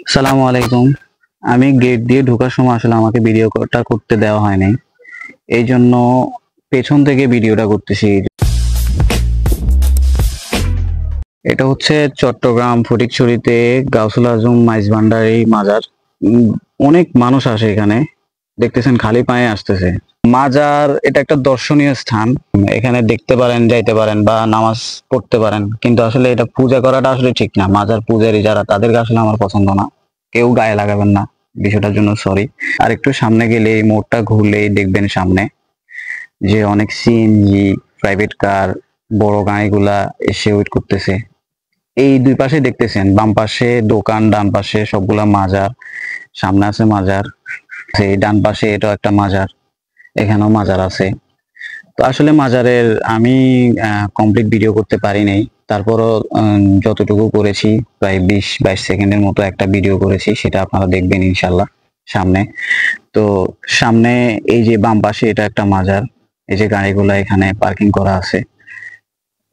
সালামু আলাইকুম। আমি গেট দিয়ে ঢোকার সময় আসলে আমাকে ভিডিওটা করতে দেওয়া হয় নাই। এই জন্য পেছন থেকে ভিডিওটা করতেছি। এটা হচ্ছে চট্টগ্রাম ফটিকছড়িতে গাউসুল আজম মাইজ ভান্ডারি মাজার। অনেক মানুষ আসে এখানে, দেখতেছেন খালি পায়ে আসতেছে। মাজার এটা একটা দর্শনীয় স্থান। এখানে দেখতে পারেন, যাইতে পারেন বা নামাজ পড়তে পারেন, কিন্তু আসলে এটা পূজা করাটা আসলে ঠিক না। মাজার পূজারী যারা, তাদেরকে আসলে আমার পছন্দ না। কেউ গায়ে লাগাবেন না, বিষয়টার জন্য সরি। আর একটু সামনে গেলে, এই মোড়টা ঘুরলেই দেখবেন সামনে যে অনেক সিএনজি, প্রাইভেট কার, বড় গাড়িগুলা এসে ওয়েট করতেছে। এই দুই পাশে দেখতেছেন, বাম পাশে দোকান, ডান পাশে সবগুলা মাজার। সামনে আছে মাজার, সেই ডান পাশে এটাও একটা মাজার, এখানেও মাজার আছে। তো আসলে মাজারের আমি কমপ্লিট ভিডিও করতে পারি নাই। তারপরও যতটুকু করেছি, প্রায় 20-22 সেকেন্ডের মতো একটা ভিডিও করেছি, সেটা আপনারা দেখবেন ইনশাল্লাহ সামনে। তো সামনে এই যে বাম পাশে এটা একটা মাজার, এই যে গাড়িগুলা এখানে পার্কিং করা আছে।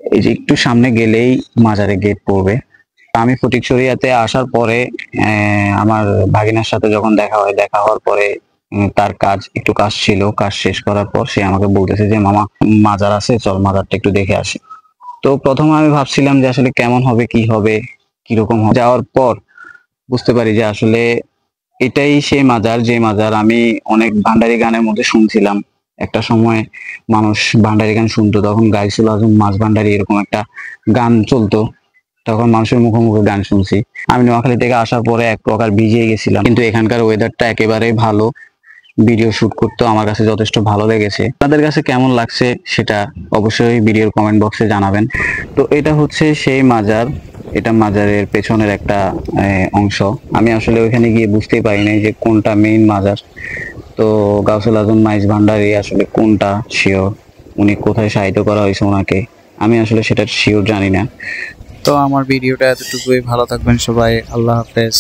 এই যে একটু সামনে গেলেই মাজারে গেট পড়বে। আমি ফটিকছড়িয়াতে আসার পরে আমার ভাগিনার সাথে যখন দেখা হওয়ার পরে তার একটু কাজ ছিল, কাজ শেষ করার পর সে আমাকে বলতেছে যে মামা, মাজার আছে, চল মাজারটা একটু দেখে আসি। তো প্রথমে আমি ভাবছিলাম যে আসলে কেমন হবে, কি হবে, কিরকম হবে। যাওয়ার পর বুঝতে পারি যে আসলে এটাই সেই মাজার, যে মাজার আমি অনেক ভান্ডারি গানের মধ্যে শুনছিলাম। একটা সময় মানুষ ভান্ডারি গান শুনতো, তখন গাইসুল আজম মাঝ ভান্ডারি এরকম একটা গান চলতো, তখন মানুষের মুখে মুখে গান শুনছি। আমি নোয়াখালী থেকে আসার পরে এক প্রকার ভিজিয়ে গেছিলাম, কিন্তু এখানকার ওয়েদারটা একেবারেই ভালো। ভিডিও শুট করতেও আমার কাছে যথেষ্ট ভালো লেগেছে। আপনাদের কাছে কেমন লাগছে সেটা অবশ্যই ভিডিওর কমেন্ট বক্সে জানাবেন। তো এটা হচ্ছে সেই মাজার, এটা মাজারের পেছনের একটা অংশ। আমি আসলে ওইখানে গিয়ে বুঝতেই পারি নাই যে কোনটা মেইন মাজার। তো গাউসুল আজম মাইজ ভান্ডারি আসলে কোনটা শিওর, উনি কোথায় শায়িত করা হয়েছে ওনাকে, আমি আসলে সেটা শিওর জানি না। তো আমার ভিডিওটা এতটুকুই। ভালো থাকবেন সবাই। আল্লাহ হাফেজ।